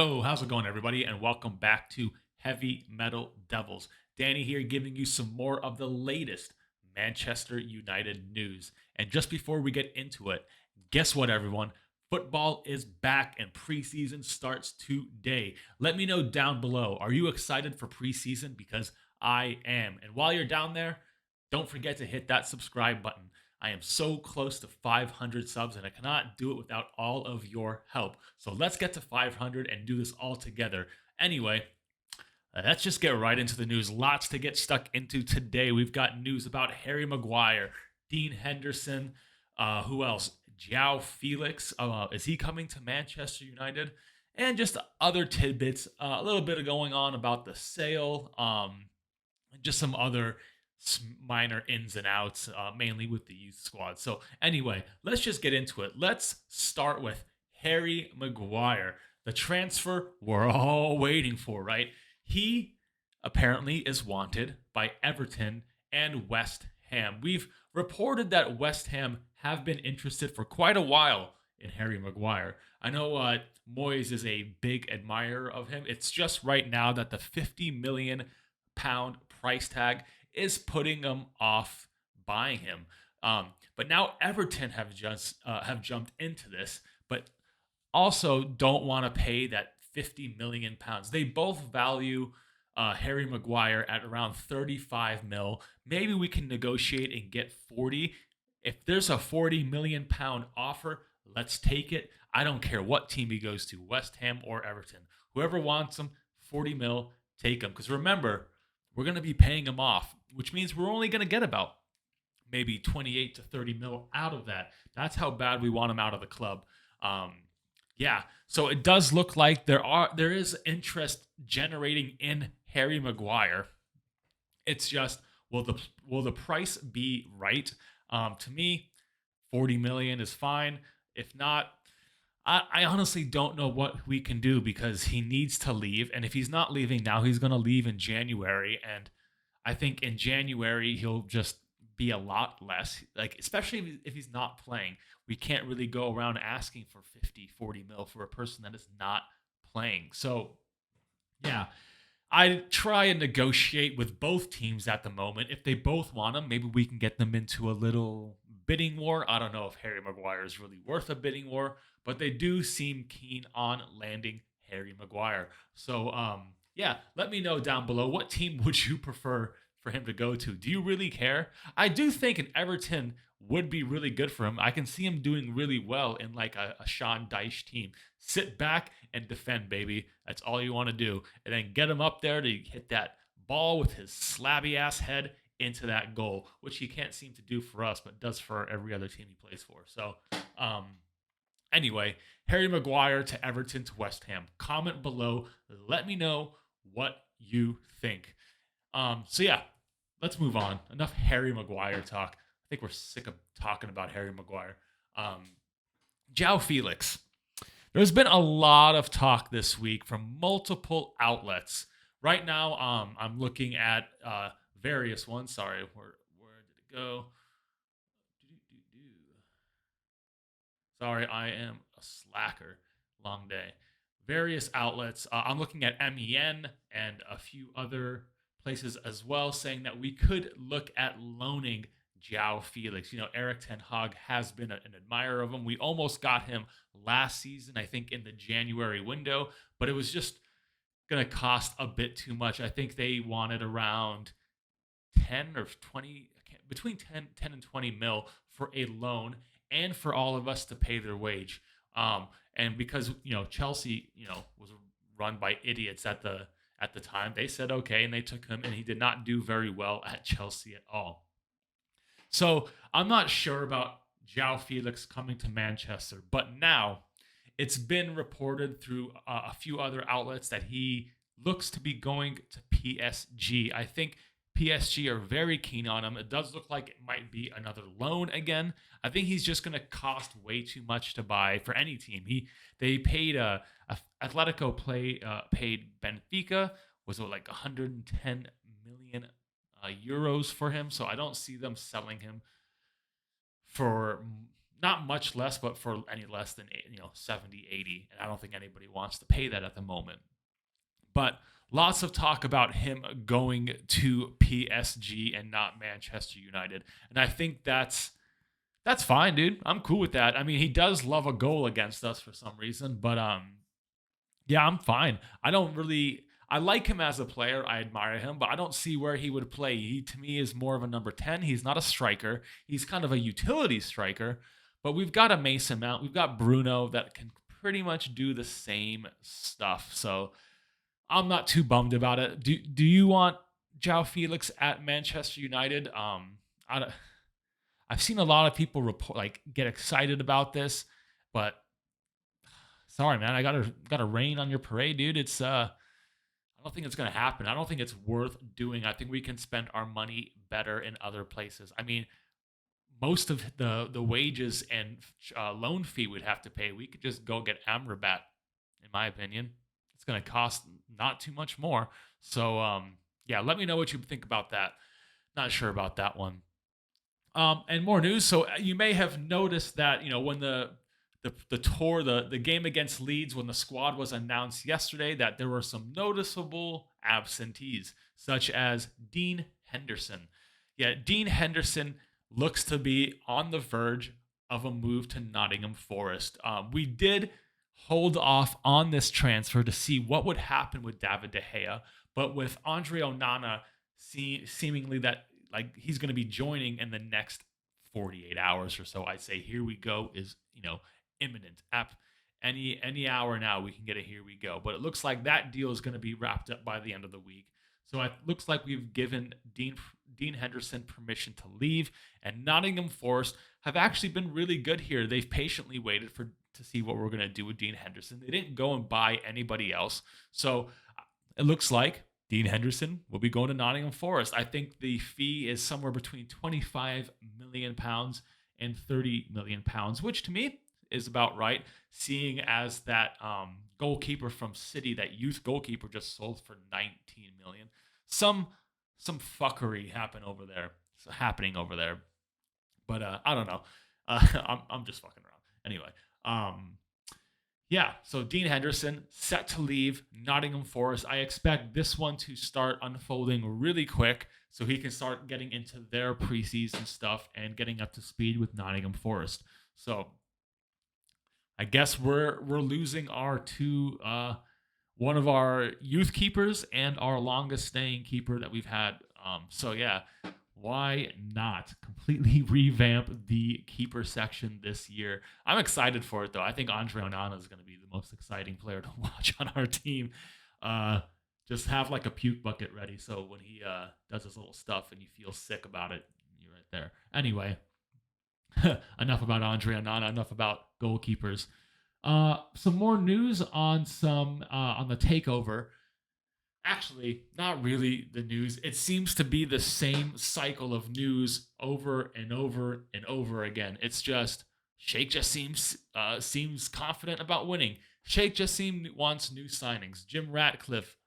Yo, how's it going, everybody? And welcome back to Heavy Metal Devils. Danny here giving you some more of the latest Manchester United news. And just before we get into it, guess what, everyone? Football is back and preseason starts today. Let me know down below. Are you excited for preseason? Because I am. And while you're down there, don't forget to hit that subscribe button. I am so close to 500 subs and I cannot do it without all of your help. So let's get to 500 and do this all together. Anyway, let's just get right into the news. Lots to get stuck into today. We've got news about Harry Maguire, Dean Henderson, who else? Joao Felix. Is he coming to Manchester United? And just other tidbits. A little bit of going on about the sale. Just some other minor ins and outs, mainly with the youth squad. So anyway, let's just get into it. Let's start with Harry Maguire, the transfer we're all waiting for, right? He apparently is wanted by Everton and West Ham. We've reported that West Ham have been interested for quite a while in Harry Maguire. I know Moyes is a big admirer of him. It's just right now that the £50 million price tag is putting them off buying him. But now Everton have jumped into this, but also don't want to pay that £50 million. They both value Harry Maguire at around 35 mil. Maybe we can negotiate and get 40. If there's a £40 million offer, let's take it. I don't care what team he goes to, West Ham or Everton. Whoever wants him, 40 mil, take him. Because remember, we're going to be paying him off, which means we're only going to get about maybe 28 to 30 mil out of that. That's how bad we want him out of the club. So it does look like there is interest generating in Harry Maguire. It's just, will the price be right? To me, 40 million is fine. If not, I honestly don't know what we can do because he needs to leave. And if he's not leaving now, he's going to leave in January. And I think in January, he'll just be a lot less. Like, especially if he's not playing. We can't really go around asking for 50, 40 mil for a person that is not playing. So, yeah, I try and negotiate with both teams at the moment. If they both want him, maybe we can get them into a little bidding war. I don't know if Harry Maguire is really worth a bidding war, but they do seem keen on landing Harry Maguire. So, let me know down below, what team would you prefer for him to go to? Do you really care? I do think an Everton would be really good for him. I can see him doing really well in like a Sean Dyche team. Sit back and defend, baby. That's all you want to do. And then get him up there to hit that ball with his slabby ass head into that goal, which he can't seem to do for us, but does for every other team he plays for. So, anyway, Harry Maguire to Everton to West Ham. Comment below. Let me know what you think. Let's move on. Enough Harry Maguire talk. I think we're sick of talking about Harry Maguire. Joao Felix. There's been a lot of talk this week from multiple outlets. Right now, I'm looking at various ones. Sorry, where did it go? Sorry, I am a slacker. Long day. Various outlets. I'm looking at MEN and a few other places as well, saying that we could look at loaning Joao Felix. You know, Eric Ten Hag has been an admirer of him. We almost got him last season, I think, in the January window, but it was just going to cost a bit too much. I think they wanted around 10 or 20, between 10 and 20 mil for a loan and for all of us to pay their wage. And because, Chelsea, was run by idiots at the time, they said okay, and they took him, and he did not do very well at Chelsea at all. So I'm not sure about Joao Felix coming to Manchester, but now it's been reported through a few other outlets that he looks to be going to PSG. I think PSG are very keen on him. It does look like it might be another loan again. I think he's just going to cost way too much to buy for any team. They paid Atletico paid Benfica was like 110 million euros for him. So I don't see them selling him for not much less, but for any less than 70, 80. And I don't think anybody wants to pay that at the moment. But lots of talk about him going to PSG and not Manchester United. And I think that's fine, dude. I'm cool with that. I mean, he does love a goal against us for some reason, but yeah, I'm fine. I like him as a player. I admire him, but I don't see where he would play. He, to me, is more of a number 10. He's not a striker. He's kind of a utility striker, but we've got a Mason Mount. We've got Bruno that can pretty much do the same stuff. So I'm not too bummed about it. Do you want Joao Felix at Manchester United? I've seen a lot of people get excited about this, but sorry, man, I gotta rain on your parade, dude. I don't think it's gonna happen. I don't think it's worth doing. I think we can spend our money better in other places. I mean, most of the wages and loan fee we'd have to pay, we could just go get Amrabat. In my opinion, it's gonna cost not too much more. So yeah, let me know what you think about that. Not sure about that one. And more news. So you may have noticed that when the game against Leeds, when the squad was announced yesterday, that there were some noticeable absentees, such as Dean Henderson. Yeah, Dean Henderson looks to be on the verge of a move to Nottingham Forest. We did hold off on this transfer to see what would happen with David De Gea, but with Andre Onana seemingly that he's going to be joining in the next 48 hours or so, I'd say here we go is imminent. Any hour now we can get a here we go. But it looks like that deal is going to be wrapped up by the end of the week. So it looks like we've given Dean Henderson permission to leave, and Nottingham Forest have actually been really good here. They've patiently waited to see what we're going to do with Dean Henderson. They didn't go and buy anybody else. So it looks like Dean Henderson will be going to Nottingham Forest. I think the fee is somewhere between £25 million and £30 million, which to me is about right, seeing as that goalkeeper from City, that youth goalkeeper, just sold for $19 million. Some fuckery happening over there. But I don't know. I'm just fucking around. Anyway, yeah, so Dean Henderson set to leave Nottingham Forest. I expect this one to start unfolding really quick so he can start getting into their preseason stuff and getting up to speed with Nottingham Forest. So I guess we're losing our one of our youth keepers and our longest staying keeper that we've had. So yeah, why not completely revamp the keeper section this year? I'm excited for it, though. I think Andre Onana is going to be the most exciting player to watch on our team. Just have a puke bucket ready, so when he does his little stuff and you feel sick about it, you're right there. Anyway, enough about Andre Onana. Enough about goalkeepers. Some more news on the Takeover. Actually, not really the news. It seems to be the same cycle of news over and over and over again. It's just Sheikh Jassim seems confident about winning. Sheikh Jassim wants new signings. Jim Ratcliffe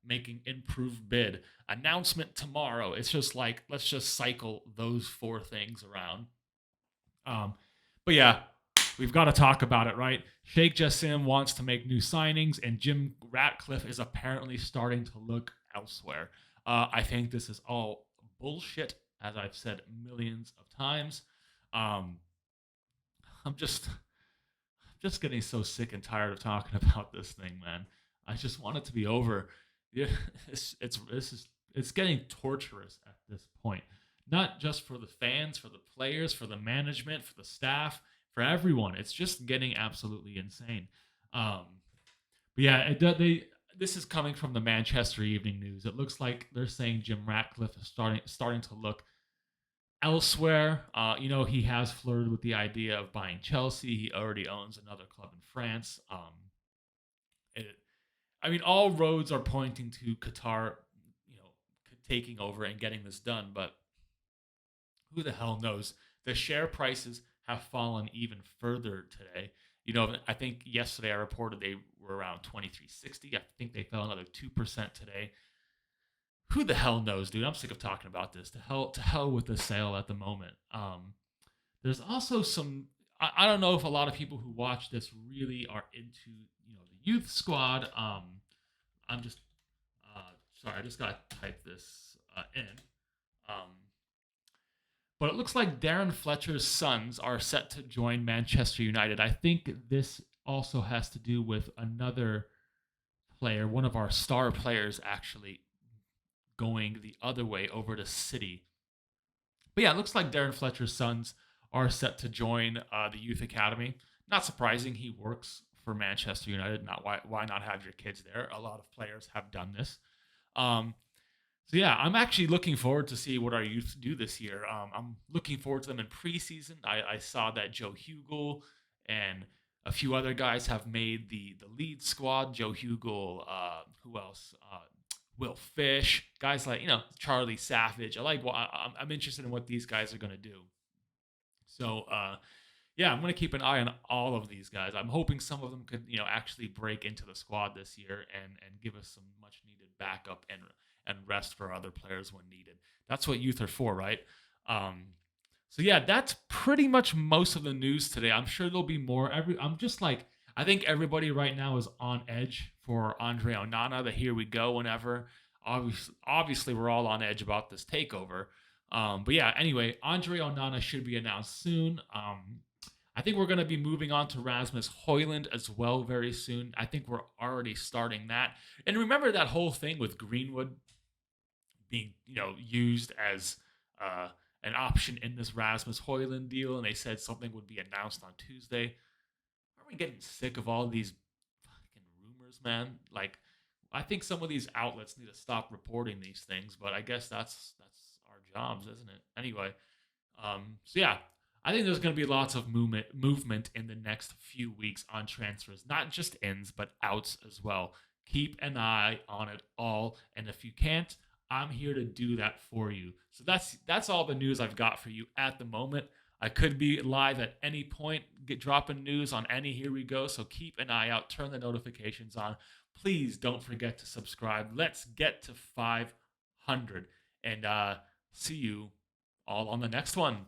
making improved bid. Announcement tomorrow. It's just let's just cycle those four things around. But yeah, we've got to talk about it, right? Sheikh Jassim wants to make new signings, and Jim Ratcliffe is apparently starting to look elsewhere. I think this is all bullshit, as I've said millions of times. I'm just getting so sick and tired of talking about this thing, man. I just want it to be over. Yeah, it's getting torturous at this point. Not just for the fans, for the players, for the management, for the staff, for everyone. It's just getting absolutely insane. But yeah, this is coming from the Manchester Evening News. It looks like they're saying Jim Ratcliffe is starting to look elsewhere. He has flirted with the idea of buying Chelsea. He already owns another club in France. All roads are pointing to Qatar, taking over and getting this done. But who the hell knows? The share prices have fallen even further today. I think yesterday I reported they were around 23.60. I think they fell another 2% today. Who the hell knows, dude? I'm sick of talking about this. To hell with the sale at the moment. There's also some. I don't know if a lot of people who watch this really are into the youth squad. I'm just sorry, I just gotta type this in. Um, but it looks like Darren Fletcher's sons are set to join Manchester United. I think this also has to do with another player, one of our star players, actually going the other way over to City. But yeah, it looks like Darren Fletcher's sons are set to join the youth academy. Not surprising, he works for Manchester United. Not why not have your kids there? A lot of players have done this. Um, so yeah, I'm actually looking forward to see what our youth do this year. I'm looking forward to them in preseason. I saw that Joe Hugel and a few other guys have made the lead squad. Joe Hugel, who else? Will Fish, guys like Charlie Savage. I'm interested in what these guys are gonna do. So yeah, I'm gonna keep an eye on all of these guys. I'm hoping some of them could actually break into the squad this year and give us some much needed backup and rest for other players when needed. That's what youth are for, right? Um, so yeah, that's pretty much most of the news today. I'm sure there'll be more. I'm just like I think everybody right now is on edge for Andre Onana. The here we go whenever. Obviously, we're all on edge about this takeover. But yeah, anyway, Andre Onana should be announced soon. I think we're going to be moving on to Rasmus Hoyland as well very soon. I think we're already starting that. And remember that whole thing with Greenwood being used as an option in this Rasmus Hoyland deal, and they said something would be announced on Tuesday. Are we getting sick of all these fucking rumors, man? Like, I think some of these outlets need to stop reporting these things, but I guess that's our jobs, isn't it? Anyway, so yeah, I think there's going to be lots of movement in the next few weeks on transfers, not just ins but outs as well. Keep an eye on it all, and if you can't, I'm here to do that for you. So that's all the news I've got for you at the moment. I could be live at any point, dropping news on any Here We Go. So keep an eye out, turn the notifications on. Please don't forget to subscribe. Let's get to 500 and see you all on the next one.